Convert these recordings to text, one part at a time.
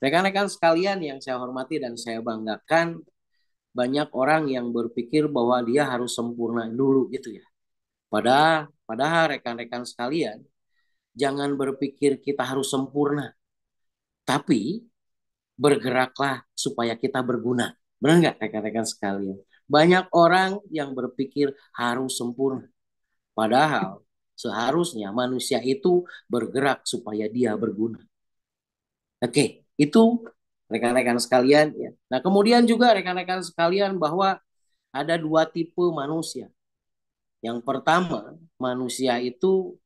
Rekan-rekan sekalian yang saya hormati dan saya banggakan, banyak orang yang berpikir bahwa dia harus sempurna dulu gitu ya. Padahal rekan-rekan sekalian, jangan berpikir kita harus sempurna, tapi bergeraklah supaya kita berguna. Benar nggak rekan-rekan sekalian? Banyak orang yang berpikir harus sempurna. Padahal seharusnya manusia itu bergerak supaya dia berguna. Oke, itu rekan-rekan sekalian ya. Nah, kemudian juga rekan-rekan sekalian bahwa ada dua tipe manusia. Yang pertama, manusia itu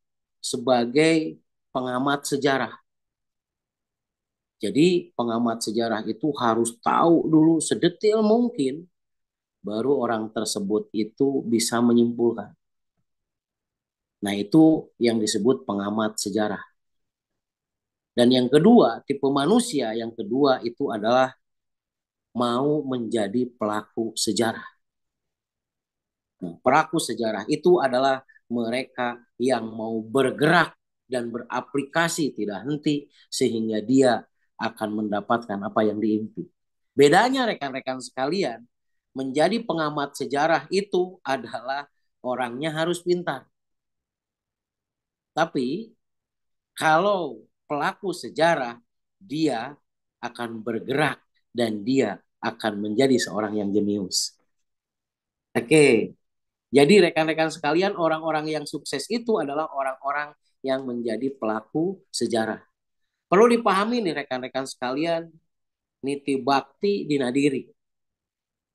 sebagai pengamat sejarah. Jadi pengamat sejarah itu harus tahu dulu sedetail mungkin baru orang tersebut itu bisa menyimpulkan. Nah, itu yang disebut pengamat sejarah. Dan yang kedua, tipe manusia yang kedua itu adalah mau menjadi pelaku sejarah. Nah, pelaku sejarah itu adalah mereka yang mau bergerak dan beraplikasi tidak henti sehingga dia akan mendapatkan apa yang diimpi. Bedanya rekan-rekan sekalian, menjadi pengamat sejarah itu adalah orangnya harus pintar. Tapi kalau pelaku sejarah, dia akan bergerak dan dia akan menjadi seorang yang jenius. Oke, jadi rekan-rekan sekalian, orang-orang yang sukses itu adalah orang-orang yang menjadi pelaku sejarah. Perlu dipahami nih rekan-rekan sekalian, niti bakti dina diri.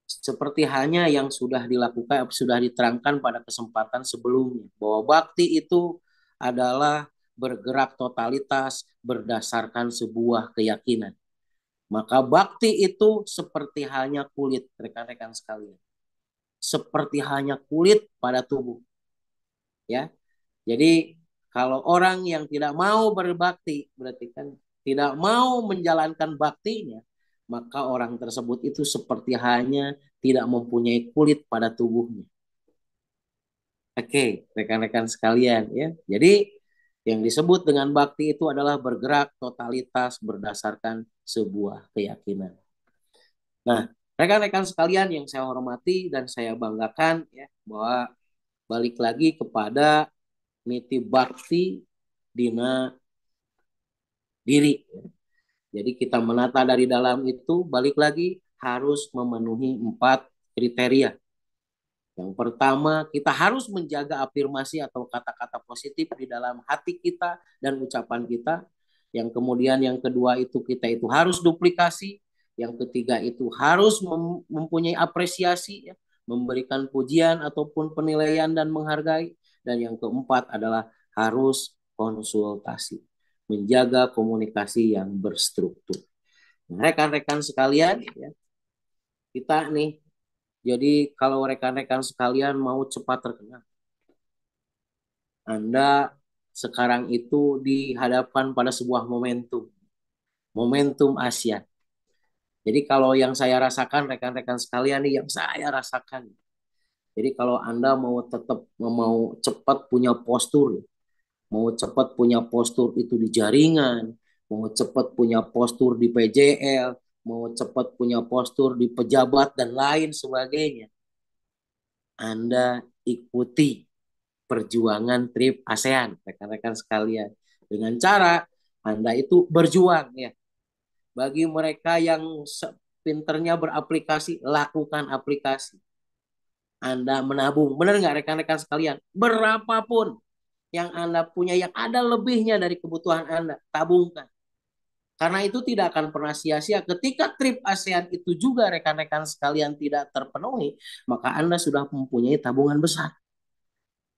Seperti hanya yang sudah dilakukan, sudah diterangkan pada kesempatan sebelumnya. Bahwa bakti itu adalah bergerak totalitas berdasarkan sebuah keyakinan. Maka bakti itu seperti halnya kulit, rekan-rekan sekalian. Seperti halnya kulit pada tubuh. Ya, jadi kalau orang yang tidak mau berbakti, berarti kan tidak mau menjalankan baktinya, maka orang tersebut itu seperti hanya tidak mempunyai kulit pada tubuhnya. Oke, rekan-rekan sekalian ya. Jadi yang disebut dengan bakti itu adalah bergerak totalitas berdasarkan sebuah keyakinan. Nah, rekan-rekan sekalian yang saya hormati dan saya banggakan ya, bahwa balik lagi kepada niti bakti dina diri. Jadi kita menata dari dalam itu balik lagi harus memenuhi 4 kriteria. Yang pertama, kita harus menjaga afirmasi atau kata-kata positif di dalam hati kita dan ucapan kita. Yang kemudian yang kedua itu kita itu harus duplikasi. Yang ketiga itu harus mempunyai apresiasi, ya, memberikan pujian ataupun penilaian dan menghargai. Dan yang keempat adalah harus konsultasi, menjaga komunikasi yang berstruktur. Rekan-rekan sekalian, ya, kita nih, jadi kalau rekan-rekan sekalian mau cepat terkenal, Anda sekarang itu dihadapkan pada sebuah momentum, momentum Asia. Jadi kalau yang saya rasakan rekan-rekan sekalian nih, yang saya rasakan. Jadi kalau Anda mau tetap mau cepat punya postur, mau cepat punya postur itu di jaringan, mau cepat punya postur di PJL, mau cepat punya postur di pejabat dan lain sebagainya. Anda ikuti perjuangan trip ASEAN, rekan-rekan sekalian. Dengan cara Anda itu berjuang ya. Bagi mereka yang pinternya beraplikasi, lakukan aplikasi. Anda menabung. Benar nggak rekan-rekan sekalian? Berapapun yang Anda punya, yang ada lebihnya dari kebutuhan Anda, tabungkan. Karena itu tidak akan pernah sia-sia. Ketika trip ASEAN itu juga rekan-rekan sekalian tidak terpenuhi, maka Anda sudah mempunyai tabungan besar.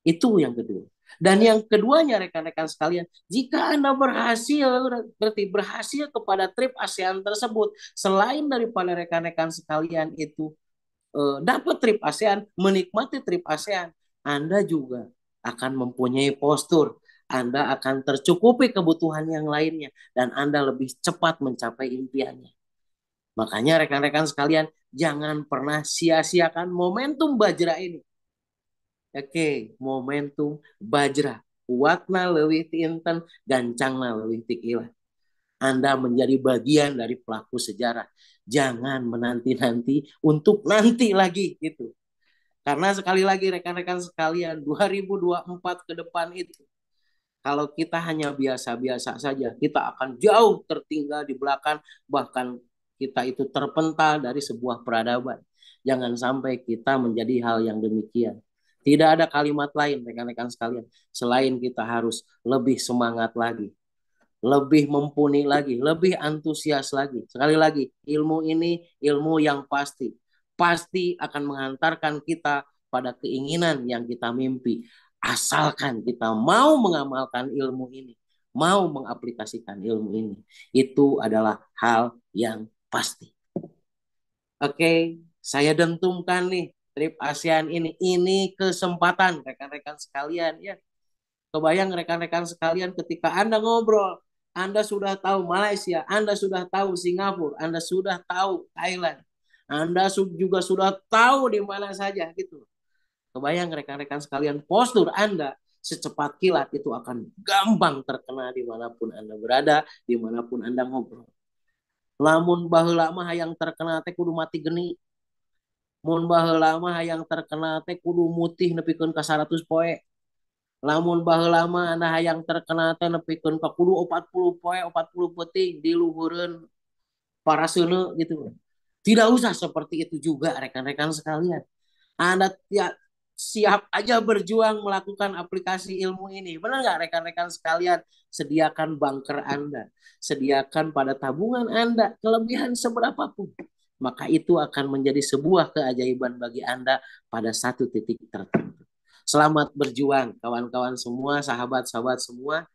Itu yang kedua. Dan yang keduanya rekan-rekan sekalian, jika Anda berhasil, berarti berhasil kepada trip ASEAN tersebut, selain daripada rekan-rekan sekalian itu dapat trip ASEAN, menikmati trip ASEAN, Anda juga akan mempunyai postur, Anda akan tercukupi kebutuhan yang lainnya, dan Anda lebih cepat mencapai impiannya. Makanya rekan-rekan sekalian, jangan pernah sia-siakan momentum Bajra ini. Oke, momentum Bajra. Kuatna leuwih ti enten, gancangna leuwih ti kilat. Anda menjadi bagian dari pelaku sejarah. Jangan menanti-nanti untuk nanti lagi gitu. Karena sekali lagi rekan-rekan sekalian, 2024 ke depan itu, kalau kita hanya biasa-biasa saja, kita akan jauh tertinggal di belakang, bahkan kita itu terpental dari sebuah peradaban. Jangan sampai kita menjadi hal yang demikian. Tidak ada kalimat lain, rekan-rekan sekalian, selain kita harus lebih semangat lagi, lebih mumpuni lagi, lebih antusias lagi. Sekali lagi, ilmu ini ilmu yang pasti. Pasti akan mengantarkan kita pada keinginan yang kita mimpi. Asalkan kita mau mengamalkan ilmu ini, mau mengaplikasikan ilmu ini. Itu adalah hal yang pasti. Oke, saya dentumkan nih trip ASEAN ini. Ini kesempatan rekan-rekan sekalian ya. Kebayang rekan-rekan sekalian ketika Anda ngobrol, Anda sudah tahu Malaysia, Anda sudah tahu Singapura, Anda sudah tahu Thailand, Anda juga sudah tahu di mana saja gitu. Kebayang rekan-rekan sekalian, postur Anda secepat kilat itu akan gampang terkena dimanapun Anda berada, dimanapun Anda ngobrol. Lamun baheula mah hayang terkena teh kudu mati geni. Mun baheula mah hayang terkena teh kudu mutih nepikeun ka 100 poe. Lamun baheula mah anda hayang terkena teh nepikeun ka kudu 40 poe 40 peuting diluhureun paraseuna gitu. Tidak usah seperti itu juga rekan-rekan sekalian. Anda siap aja berjuang melakukan aplikasi ilmu ini. Benar nggak rekan-rekan sekalian? Sediakan bunker Anda. Sediakan pada tabungan Anda kelebihan seberapa pun. Maka itu akan menjadi sebuah keajaiban bagi Anda pada satu titik tertentu. Selamat berjuang kawan-kawan semua, sahabat-sahabat semua,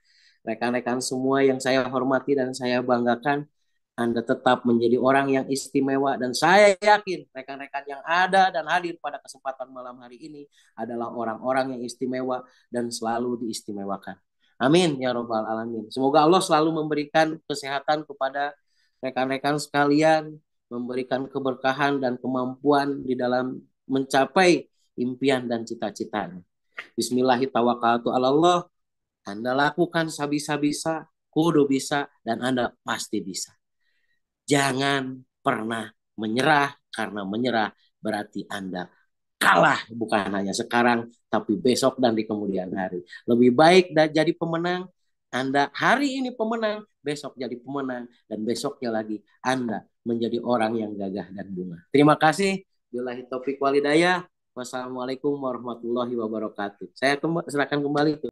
rekan-rekan semua yang saya hormati dan saya banggakan. Anda tetap menjadi orang yang istimewa dan saya yakin rekan-rekan yang ada dan hadir pada kesempatan malam hari ini adalah orang-orang yang istimewa dan selalu diistimewakan. Amin ya robbal alamin. Semoga Allah selalu memberikan kesehatan kepada rekan-rekan sekalian, memberikan keberkahan dan kemampuan di dalam mencapai impian dan cita-citanya. Bismillahirrahmanirrahim. Anda lakukan sabisa-bisa, kudu bisa, dan Anda pasti bisa. Jangan pernah menyerah, karena menyerah berarti Anda kalah, bukan hanya sekarang, tapi besok dan di kemudian hari. Lebih baik jadi pemenang, Anda hari ini pemenang, besok jadi pemenang, dan besoknya lagi Anda menjadi orang yang gagah dan bunga. Terima kasih. Billahi taufiq walhidayah. Wassalamualaikum warahmatullahi wabarakatuh. Saya serahkan kembali ke